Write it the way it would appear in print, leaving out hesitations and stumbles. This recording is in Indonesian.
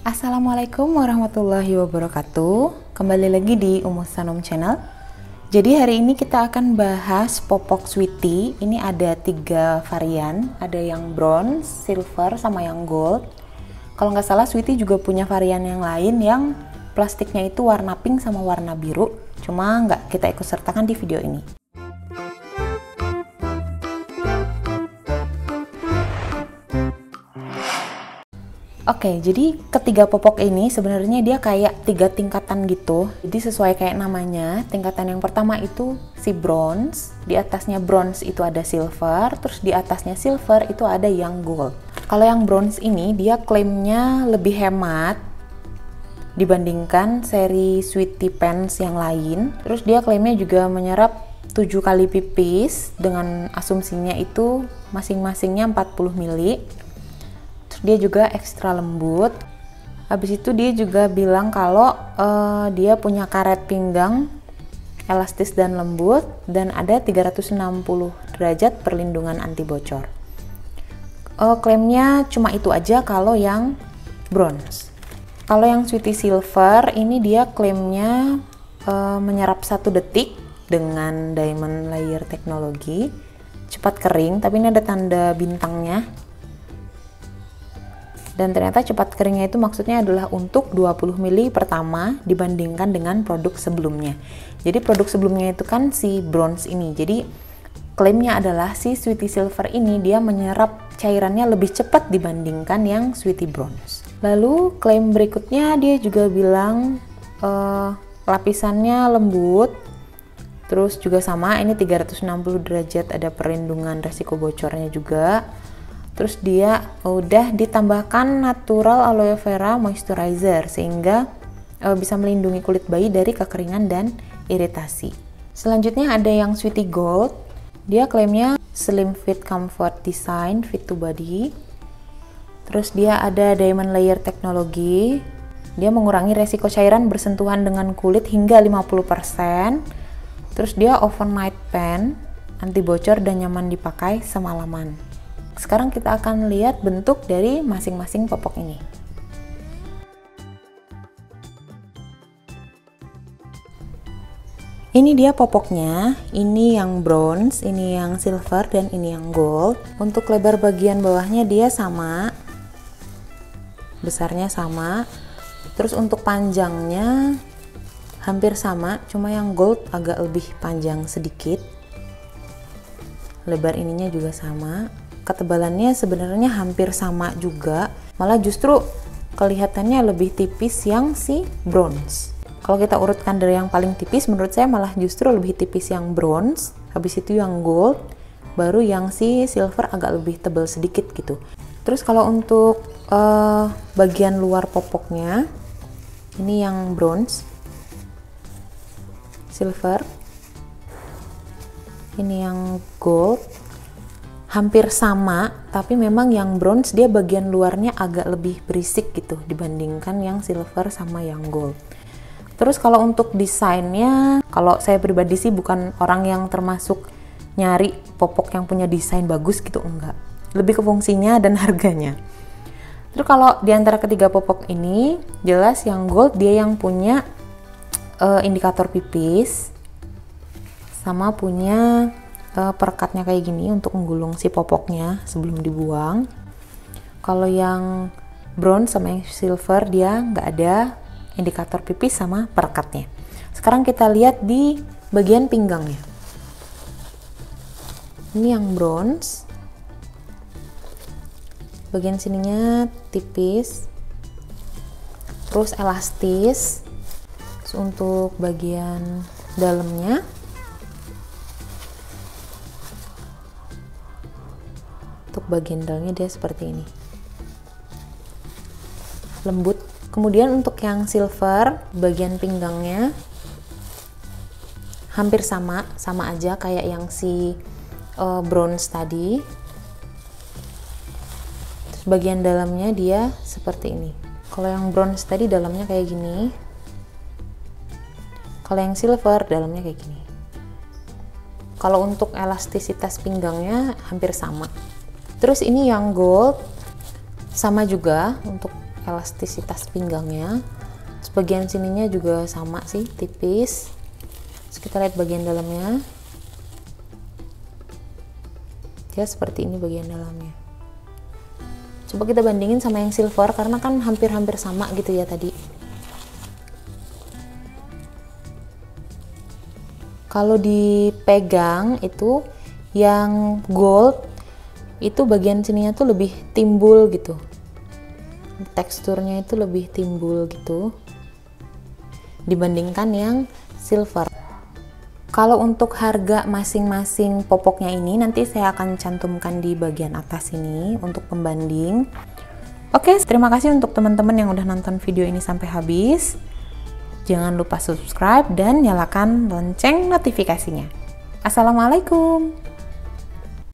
Assalamualaikum warahmatullahi wabarakatuh. Kembali lagi di Umus Sanom Channel. Jadi hari ini kita akan bahas popok sweetie. Ini ada 3 varian, ada yang bronze, silver, sama yang gold. Kalau nggak salah sweetie juga punya varian yang lain yang plastiknya itu warna pink sama warna biru. Cuma nggak kita ikut sertakan di video ini. Oke, jadi ketiga popok ini sebenarnya dia kayak 3 tingkatan gitu. Jadi sesuai kayak namanya, tingkatan yang pertama itu si bronze, di atasnya bronze itu ada silver, terus di atasnya silver itu ada yang gold. Kalau yang bronze ini dia klaimnya lebih hemat dibandingkan seri Sweetie Pens yang lain. Terus dia klaimnya juga menyerap 7 kali pipis dengan asumsinya itu masing-masingnya 40 ml. Dia juga ekstra lembut. Habis itu dia juga bilang kalau dia punya karet pinggang elastis dan lembut dan ada 360 derajat perlindungan anti bocor. Klaimnya cuma itu aja kalau yang bronze. Kalau yang Sweetie Silver ini dia klaimnya menyerap 1 detik dengan diamond layer teknologi, cepat kering, tapi ini ada tanda bintangnya. Dan ternyata cepat keringnya itu maksudnya adalah untuk 20 ml pertama dibandingkan dengan produk sebelumnya. Jadi produk sebelumnya itu kan si bronze ini. Jadi klaimnya adalah si Sweetie Silver ini dia menyerap cairannya lebih cepat dibandingkan yang Sweetie Bronze. Lalu klaim berikutnya dia juga bilang lapisannya lembut. Terus juga sama, ini 360 derajat, ada perlindungan resiko bocornya juga. Terus dia udah ditambahkan natural aloe vera moisturizer sehingga bisa melindungi kulit bayi dari kekeringan dan iritasi. Selanjutnya ada yang Sweetie Gold. Dia klaimnya slim fit comfort design fit to body. Terus dia ada diamond layer teknologi. Dia mengurangi resiko cairan bersentuhan dengan kulit hingga 50%. Terus dia overnight pen, anti bocor dan nyaman dipakai semalaman. Sekarang kita akan lihat bentuk dari masing-masing popok ini. Ini dia popoknya, ini yang bronze, ini yang silver, dan ini yang gold. Untuk lebar bagian bawahnya dia sama, besarnya sama. Terus untuk panjangnya hampir sama, cuma yang gold agak lebih panjang sedikit. Lebar ininya juga sama. Ketebalannya sebenarnya hampir sama juga, malah justru kelihatannya lebih tipis yang si bronze. Kalau kita urutkan dari yang paling tipis, menurut saya malah justru lebih tipis yang bronze, habis itu yang gold, baru yang si silver agak lebih tebal sedikit gitu. Terus kalau untuk bagian luar popoknya, ini yang bronze, silver, ini yang gold, hampir sama, tapi memang yang bronze dia bagian luarnya agak lebih berisik gitu dibandingkan yang silver sama yang gold. Terus kalau untuk desainnya, kalau saya pribadi sih bukan orang yang termasuk nyari popok yang punya desain bagus gitu, enggak. Lebih ke fungsinya dan harganya. Terus kalau di antara ketiga popok ini, jelas yang gold dia yang punya indikator pipis sama punya perekatnya kayak gini untuk menggulung si popoknya sebelum dibuang. Kalau yang bronze sama yang silver dia nggak ada indikator pipis sama perekatnya. Sekarang kita lihat di bagian pinggangnya. Ini yang bronze, bagian sininya tipis, terus elastis. Terus untuk bagian dalamnya bagian dalamnya dia seperti ini, lembut. Kemudian untuk yang silver, bagian pinggangnya hampir sama aja kayak yang si bronze tadi. Terus bagian dalamnya dia seperti ini. Kalau yang bronze tadi dalamnya kayak gini, kalau yang silver dalamnya kayak gini. Kalau untuk elastisitas pinggangnya hampir sama. Terus ini yang gold, sama juga untuk elastisitas pinggangnya. Bagian sininya juga sama sih, tipis. Terus kita lihat bagian dalamnya, ya seperti ini bagian dalamnya. Coba kita bandingin sama yang silver karena kan hampir-hampir sama gitu ya tadi. Kalau dipegang itu yang gold itu bagian sininya tuh lebih timbul gitu, teksturnya itu lebih timbul gitu dibandingkan yang silver. Kalau untuk harga masing-masing popoknya ini nanti saya akan cantumkan di bagian atas ini untuk pembanding. Oke, terima kasih untuk teman-teman yang udah nonton video ini sampai habis. Jangan lupa subscribe dan nyalakan lonceng notifikasinya. Assalamualaikum.